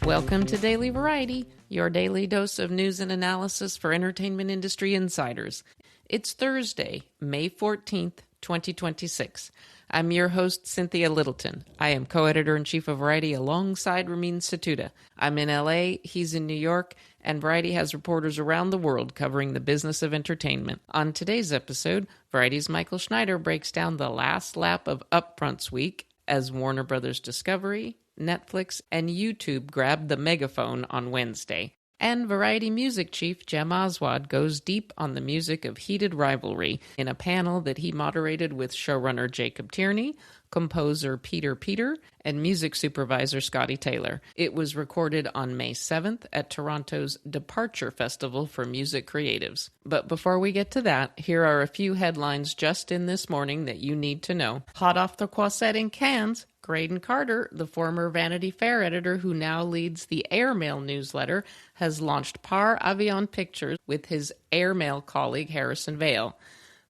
Welcome to Daily Variety, your daily dose of news and analysis for entertainment industry insiders. It's Thursday, May 14th, 2026. I'm your host, Cynthia Littleton. I am co-editor-in-chief of Variety alongside Ramin Satuda. I'm in LA, he's in New York, and Variety has reporters around the world covering the business of entertainment. On today's episode, Variety's Michael Schneider breaks down the last lap of Upfronts week as Warner Brothers Discovery, Netflix, and YouTube grabbed the megaphone on Wednesday. And Variety music chief Jem Aswad goes deep on the music of Heated Rivalry in a panel that he moderated with showrunner Jacob Tierney, composer Peter, and music supervisor Scotty Taylor. It was recorded on May 7th at Toronto's Departure Festival for Music Creatives. But before we get to that, here are a few headlines just in this morning that you need to know. Hot off the croissant in Cannes, Graydon Carter, the former Vanity Fair editor who now leads the Airmail newsletter, has launched Par Avion Pictures with his Airmail colleague Harrison Vale.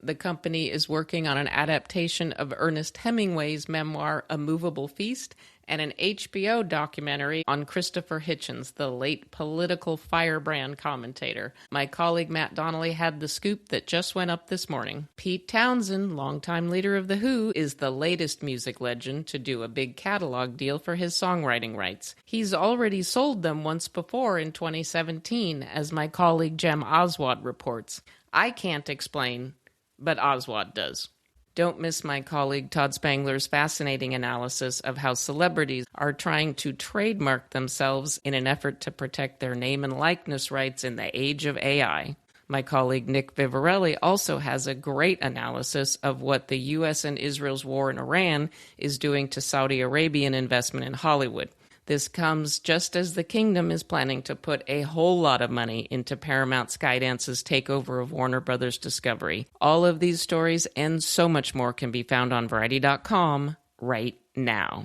The company is working on an adaptation of Ernest Hemingway's memoir A Movable Feast and an HBO documentary on Christopher Hitchens, the late political firebrand commentator. My colleague Matt Donnelly had the scoop that just went up this morning. Pete Townsend, longtime leader of The Who, is the latest music legend to do a big catalog deal for his songwriting rights. He's already sold them once before in 2017, as my colleague Jem Aswad reports. I can't explain, but Aswad does. Don't miss my colleague Todd Spangler's fascinating analysis of how celebrities are trying to trademark themselves in an effort to protect their name and likeness rights in the age of AI. My colleague Nick Vivarelli also has a great analysis of what the U.S. and Israel's war in Iran is doing to Saudi Arabian investment in Hollywood. This comes just as the kingdom is planning to put a whole lot of money into Paramount Skydance's takeover of Warner Brothers Discovery. All of these stories and so much more can be found on Variety.com right now.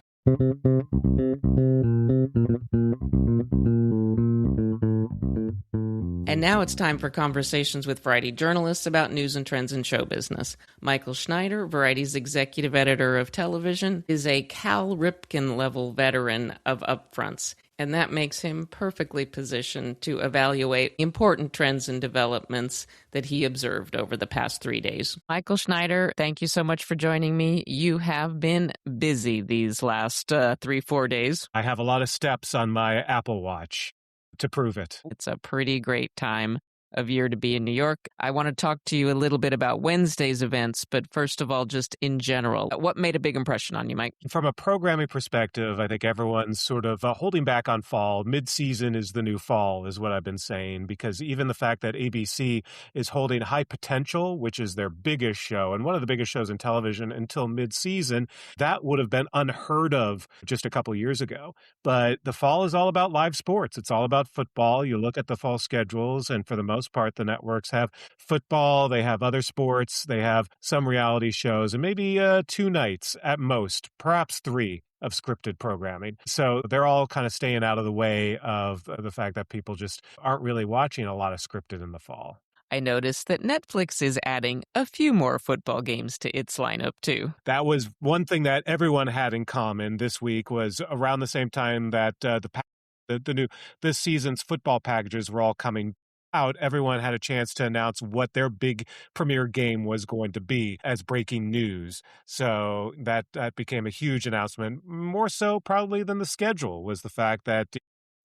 And now it's time for conversations with Variety journalists about news and trends in show business. Michael Schneider, Variety's executive editor of television, is a Cal Ripken-level veteran of Upfronts, and that makes him perfectly positioned to evaluate important trends and developments that he observed over the past 3 days. Michael Schneider, thank you so much for joining me. You have been busy these last 3-4 days. I have a lot of steps on my Apple Watch to prove it. It's a pretty great time of year to be in New York. I want to talk to you a little bit about Wednesday's events, but first of all, just in general, what made a big impression on you, Mike? From a programming perspective, I think everyone's sort of holding back on fall. Mid-season is the new fall, is what I've been saying, because even the fact that ABC is holding High Potential, which is their biggest show, and one of the biggest shows in television until mid-season, that would have been unheard of just a couple years ago. But the fall is all about live sports. It's all about football. You look at the fall schedules, and for the most part, the networks have football, they have other sports, they have some reality shows, and maybe 2 nights at most, perhaps 3 of scripted programming. So they're all kind of staying out of the way of the fact that people just aren't really watching a lot of scripted in the fall. I noticed that Netflix is adding a few more football games to its lineup, too. That was one thing that everyone had in common this week, was around the same time that this season's football packages were all coming out, everyone had a chance to announce what their big premiere game was going to be as breaking news. So that became a huge announcement. More so probably than the schedule was the fact that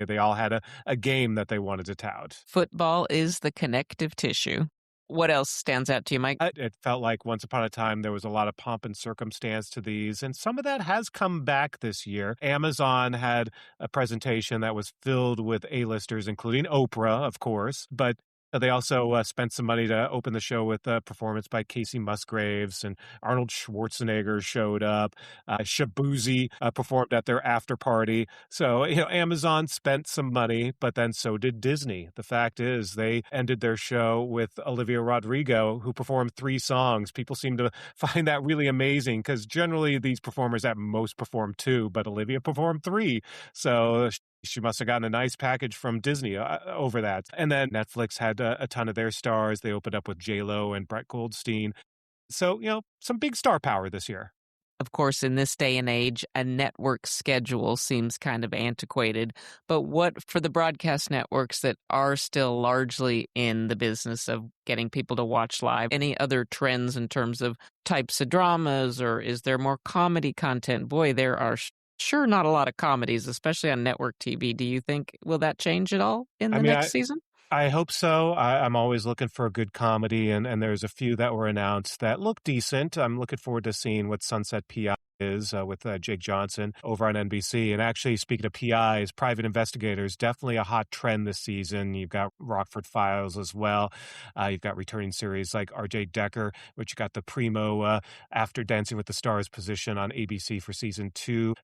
they all had a game that they wanted to tout. Football is the connective tissue. What else stands out to you, Mike? It felt like once upon a time there was a lot of pomp and circumstance to these, and some of that has come back this year. Amazon had a presentation that was filled with A-listers, including Oprah, of course, but they also spent some money to open the show with a performance by Casey Musgraves, and Arnold Schwarzenegger showed up. Shabuzi performed at their after party. So, Amazon spent some money, but then so did Disney. The fact is they ended their show with Olivia Rodrigo, who performed 3 songs. People seem to find that really amazing because generally these performers at most perform 2, but Olivia performed 3. So She must have gotten a nice package from Disney over that. And then Netflix had a ton of their stars. They opened up with J-Lo and Brett Goldstein. So, some big star power this year. Of course, in this day and age, a network schedule seems kind of antiquated. But what for the broadcast networks that are still largely in the business of getting people to watch live, any other trends in terms of types of dramas, or is there more comedy content? Boy, there are sure not a lot of comedies, especially on network TV. Do you think, will that change at all in I the mean, next season? I hope so. I'm always looking for a good comedy, and there's a few that were announced that look decent. I'm looking forward to seeing what Sunset PI is with Jake Johnson over on NBC. And actually, speaking of PIs, private investigators, definitely a hot trend this season. You've got Rockford Files as well. You've got returning series like RJ Decker, which you got the primo After Dancing with the Stars position on ABC for season 2.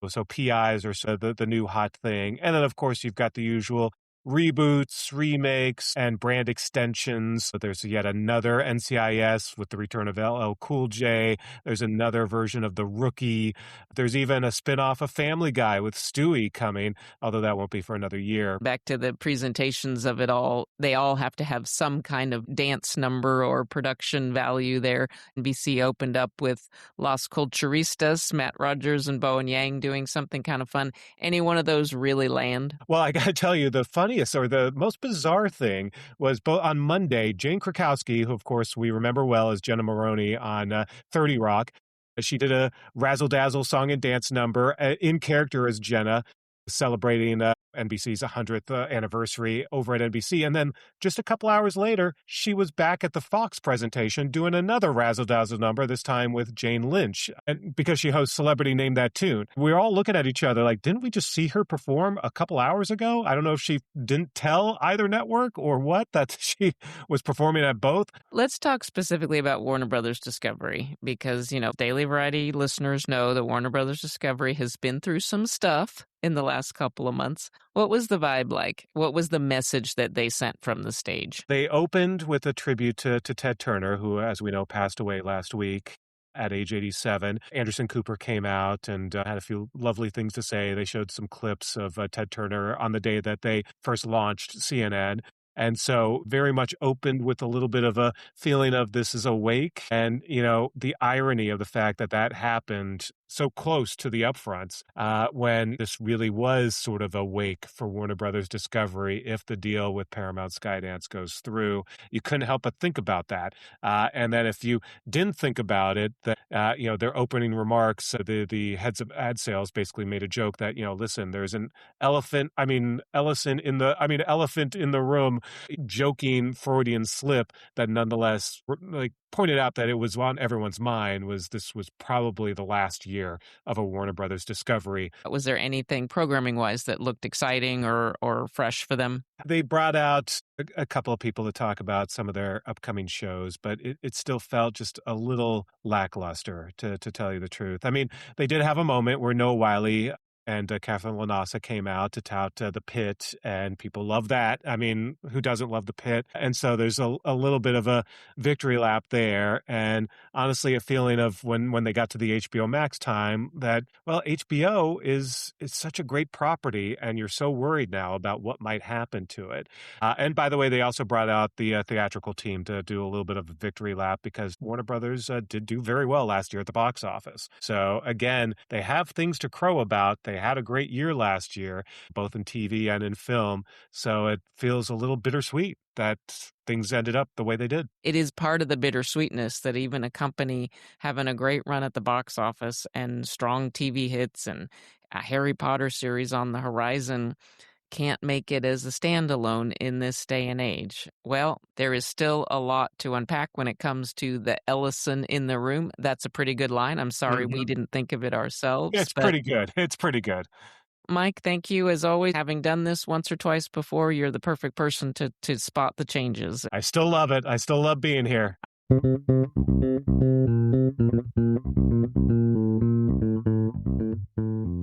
So PIs are the new hot thing. And then, of course, you've got the usual reboots, remakes, and brand extensions. So there's yet another NCIS with the return of LL Cool J. There's another version of The Rookie. There's even a spinoff of Family Guy with Stewie coming, although that won't be for another year. Back to the presentations of it all, they all have to have some kind of dance number or production value there. NBC opened up with Las Culturistas, Matt Rogers and Bowen Yang doing something kind of fun. Any one of those really land? Well, I got to tell you, the funniest or the most bizarre thing was on Monday, Jane Krakowski, who, of course, we remember well as Jenna Maroney on 30 Rock. She did a razzle-dazzle song and dance number in character as Jenna, celebrating NBC's 100th anniversary over at NBC. And then just a couple hours later, she was back at the Fox presentation doing another razzle-dazzle number, this time with Jane Lynch, and because she hosts Celebrity Name That Tune. We were all looking at each other like, didn't we just see her perform a couple hours ago? I don't know if she didn't tell either network or what, that she was performing at both. Let's talk specifically about Warner Brothers Discovery, because, Daily Variety listeners know that Warner Brothers Discovery has been through some stuff in the last couple of months. What was the vibe like? What was the message that they sent from the stage? They opened with a tribute to Ted Turner, who, as we know, passed away last week at age 87. Anderson Cooper came out and had a few lovely things to say. They showed some clips of Ted Turner on the day that they first launched CNN. And so very much opened with a little bit of a feeling of this is a wake. And, the irony of the fact that that happened so close to the upfronts when this really was sort of a wake for Warner Brothers Discovery if the deal with Paramount Skydance goes through. You couldn't help but think about that. And then if you didn't think about it, that, their opening remarks, the heads of ad sales basically made a joke that, listen, there's an elephant in the room, joking Freudian slip that nonetheless pointed out that it was on everyone's mind this was probably the last year of a Warner Brothers Discovery. Was there anything programming-wise that looked exciting or fresh for them? They brought out a couple of people to talk about some of their upcoming shows, but it still felt just a little lackluster, to tell you the truth. I mean, they did have a moment where Noah Wyle and Catherine Lanasa came out to tout The Pit, and people love that. I mean, who doesn't love The Pit? And so there's a little bit of a victory lap there, and honestly, a feeling of when they got to the HBO Max time that, well, HBO is such a great property, and you're so worried now about what might happen to it. And by the way, they also brought out the theatrical team to do a little bit of a victory lap because Warner Brothers did do very well last year at the box office. So again, they have things to crow about. They had a great year last year, both in TV and in film. So it feels a little bittersweet that things ended up the way they did. It is part of the bittersweetness that even a company having a great run at the box office and strong TV hits and a Harry Potter series on the horizon can't make it as a standalone in this day and age. Well, there is still a lot to unpack when it comes to the Ellison in the room. That's a pretty good line. I'm sorry we didn't think of it ourselves. It's pretty good. It's pretty good. Mike, thank you as always. Having done this once or twice before, you're the perfect person to spot the changes. I still love it. I still love being here.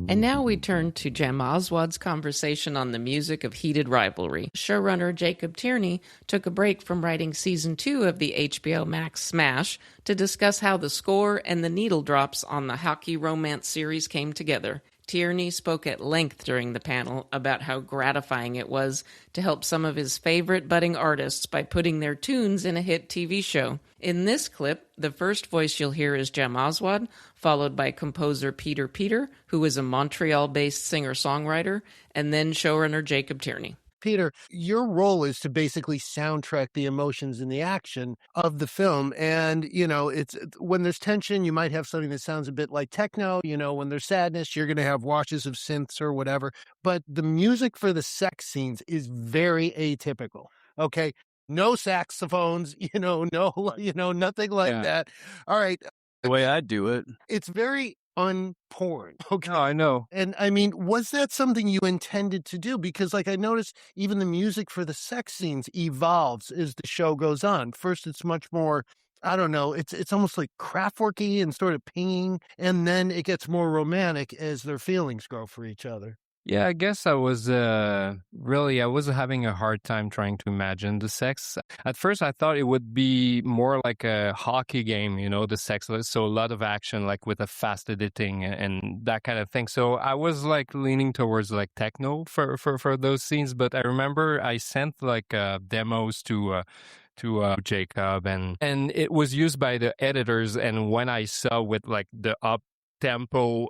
And now we turn to Jem Oswad's conversation on the music of Heated Rivalry. Showrunner Jacob Tierney took a break from writing Season 2 of the HBO Max smash to discuss how the score and the needle drops on the hockey romance series came together. Tierney spoke at length during the panel about how gratifying it was to help some of his favorite budding artists by putting their tunes in a hit TV show. In this clip, the first voice you'll hear is Jem Oswald, followed by composer Peter, who is a Montreal-based singer-songwriter, and then showrunner Jacob Tierney. Peter, your role is to basically soundtrack the emotions and the action of the film. And, it's when there's tension, you might have something that sounds a bit like techno. When there's sadness, you're going to have washes of synths or whatever. But the music for the sex scenes is very atypical. Okay. No saxophones, no, nothing like that. All right. The way I do it. It's very unporn. Okay. No, I know. And I mean, was that something you intended to do? Because I noticed even the music for the sex scenes evolves as the show goes on. First, it's much more, I don't know, it's almost like Kraftwerky and sort of pinging. And then it gets more romantic as their feelings grow for each other. Yeah, I guess I was having a hard time trying to imagine the sex. At first, I thought it would be more like a hockey game, the sex. So a lot of action, like with a fast editing and that kind of thing. So I was leaning towards techno for those scenes. But I remember I sent demos to Jacob and it was used by the editors. And when I saw with the up tempo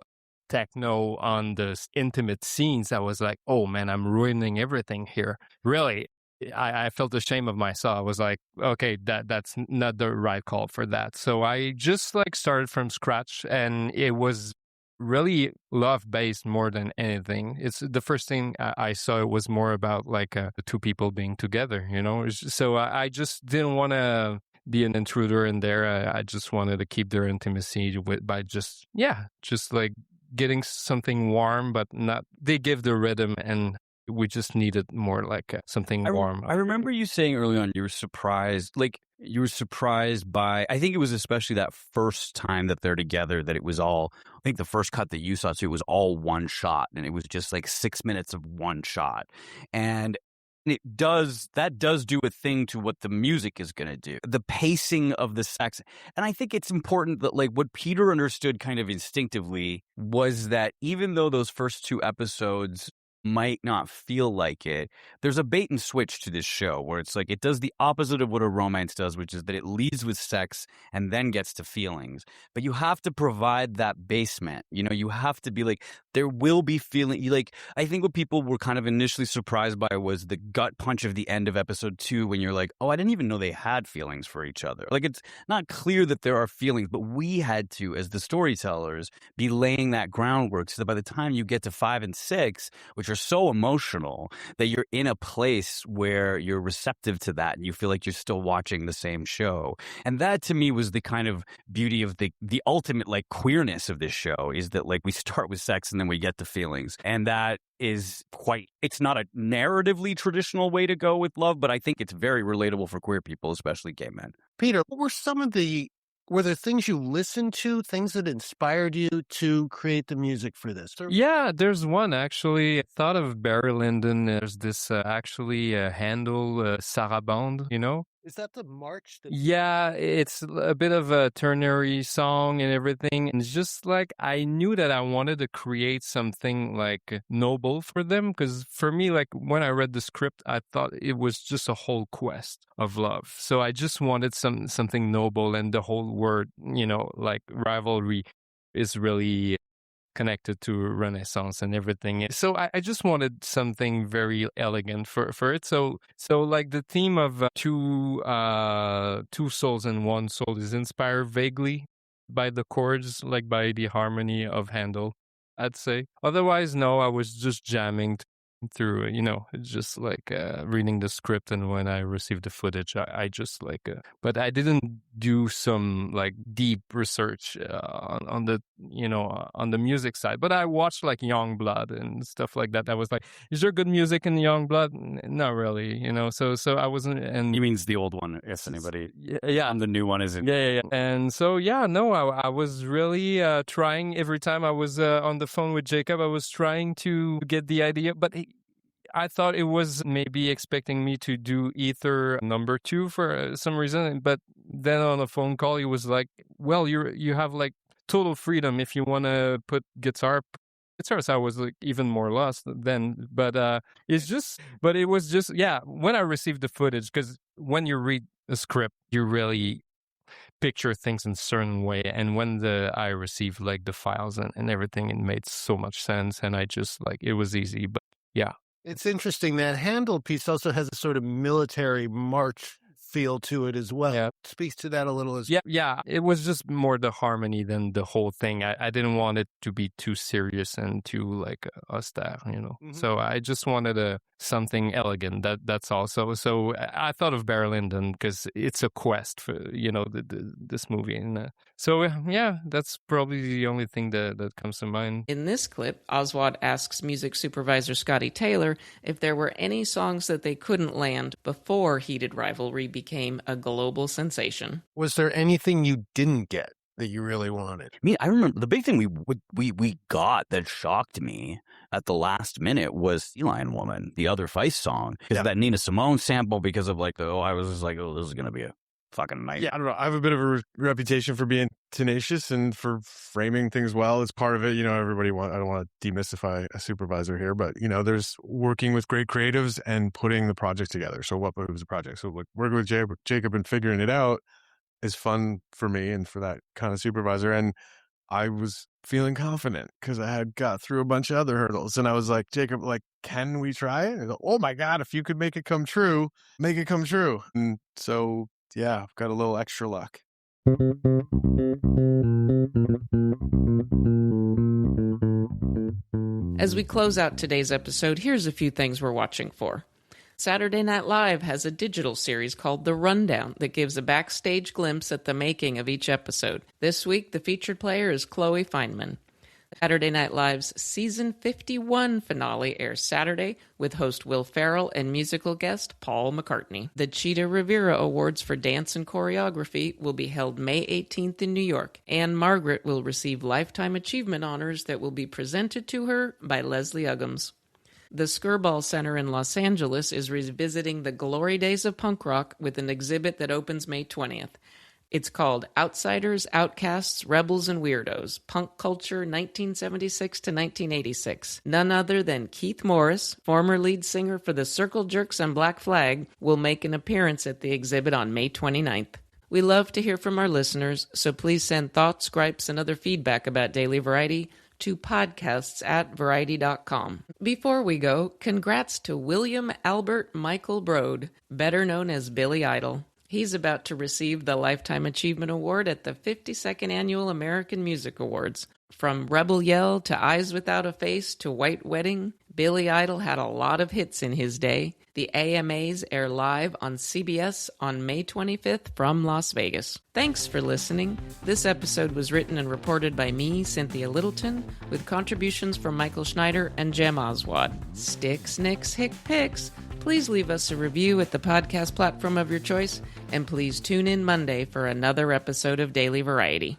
techno on the intimate scenes, I was like, oh man, I'm ruining everything here. Really, I felt ashamed of myself. I was like, okay, that's not the right call for that. So I just started from scratch, and it was really love-based more than anything. It's the first thing I saw. It was more about the two people being together, So I just didn't want to be an intruder in there. I just wanted to keep their intimacy by just getting something warm, but not. They give the rhythm, and we just needed more something warm. I remember you saying early on you were surprised. You were surprised by. I think it was especially that first time that they're together that it was all. I think the first cut that you saw too was all one shot, and it was just 6 minutes of one shot, and that does do a thing to what the music is going to do. The pacing of the sex. And I think it's important that what Peter understood kind of instinctively was that even though those first two episodes might not feel like it, there's a bait and switch to this show where it's it does the opposite of what a romance does, which is that it leads with sex and then gets to feelings. But you have to provide that basement. You have to be there will be feeling. I think what people were kind of initially surprised by was the gut punch of the end of episode 2 when you're oh, I didn't even know they had feelings for each other. It's not clear that there are feelings, but we had to, as the storytellers, be laying that groundwork so that by the time you get to 5 and 6, which are so emotional, that you're in a place where you're receptive to that and you feel like you're still watching the same show. And that to me was the kind of beauty of the ultimate queerness of this show, is that we start with sex and then we get to feelings. And that is it's not a narratively traditional way to go with love, but I think it's very relatable for queer people, especially gay men. Peter, what were were there things you listened to, things that inspired you to create the music for this? Yeah, there's one actually. I thought of Barry Lyndon. There's this Handel Sarabande, Is that the march? Yeah, it's a bit of a ternary song and everything. And it's just I knew that I wanted to create something noble for them. Because for me, when I read the script, I thought it was just a whole quest of love. So I just wanted something noble, and the whole word, rivalry is really connected to Renaissance and everything. So I just wanted something very elegant for it. So the theme of two souls and one soul is inspired vaguely by the chords, by the harmony of Handel, I'd say. Otherwise, no, I was just jamming through, just reading the script, and when I received the footage, I just but I didn't do some deep research on the on the music side. But I watched Youngblood and stuff like that. I was is there good music in Youngblood? Not really, So I wasn't. And you mean the old one? If anybody, yeah, and the new one isn't. Yeah. And so I was really trying. Every time I was on the phone with Jacob, I was trying to get the idea, but I thought it was maybe expecting me to do Ether number 2 for some reason. But then on a phone call, he was well, you have total freedom. If you want to put guitar, At first, I was like even more lost then, but it was just, yeah, when I received the footage, because when you read a script, you really picture things in a certain way. And when I received like the files and everything, it made so much sense. And I just like, it was easy, but yeah. It's interesting that Handel piece also has a sort of military march feel to it as well. Yeah. Speaks to that a little as well. Yeah. It was just more the harmony than the whole thing. I didn't want it to be too serious and too like austere, you know. Mm-hmm. So I just wanted something elegant. That's also. So I thought of Barry Lyndon because it's a quest for, you know, this movie. And so yeah, that's probably the only thing that comes to mind. In this clip, Oswald asks music supervisor Scotty Taylor if there were any songs that they couldn't land before Heated Rivalry became a global sensation. Was there anything you didn't get that you really wanted? I mean, I remember the big thing we got that shocked me at the last minute was Sea Lion Woman, the other Feist song. Because that Nina Simone sample, because of like I was just like, oh, this is going to be a fucking night. Yeah, I don't know. I have a bit of a reputation for being tenacious and for framing things well. It's part of it. You know, I don't want to demystify a supervisor here, but, you know, there's working with great creatives and putting the project together. So what was the project? So like working with Jacob and figuring it out is fun for me and for that kind of supervisor. And I was feeling confident because I had got through a bunch of other hurdles. And I was like, Jacob, like, can we try it? Go, oh my God, if you could make it come true, make it come true. And so, yeah, I've got a little extra luck. As we close out today's episode, here's a few things we're watching for. Saturday Night Live has a digital series called The Rundown that gives a backstage glimpse at the making of each episode. This week, the featured player is Chloe Fineman. Saturday Night Live's Season 51 finale airs Saturday with host Will Ferrell and musical guest Paul McCartney. The Cheetah Rivera Awards for Dance and Choreography will be held May 18th in New York. Anne Margaret will receive Lifetime Achievement honors that will be presented to her by Leslie Uggams. The Skirball Center in Los Angeles is revisiting the glory days of punk rock with an exhibit that opens May 20th. It's called Outsiders, Outcasts, Rebels, and Weirdos, Punk Culture 1976 to 1986. None other than Keith Morris, former lead singer for the Circle Jerks and Black Flag, will make an appearance at the exhibit on May 29th. We love to hear from our listeners, so please send thoughts, gripes, and other feedback about Daily Variety to podcasts@variety.com. Before we go, congrats to William Albert Michael Brode, better known as Billy Idol. He's about to receive the Lifetime Achievement Award at the 52nd Annual American Music Awards. From Rebel Yell to Eyes Without a Face to White Wedding, Billy Idol had a lot of hits in his day. The AMAs air live on CBS on May 25th from Las Vegas. Thanks for listening. This episode was written and reported by me, Cynthia Littleton, with contributions from Michael Schneider and Jem Oswald. Sticks, Nicks, Hick Picks. Please leave us a review at the podcast platform of your choice, and please tune in Monday for another episode of Daily Variety.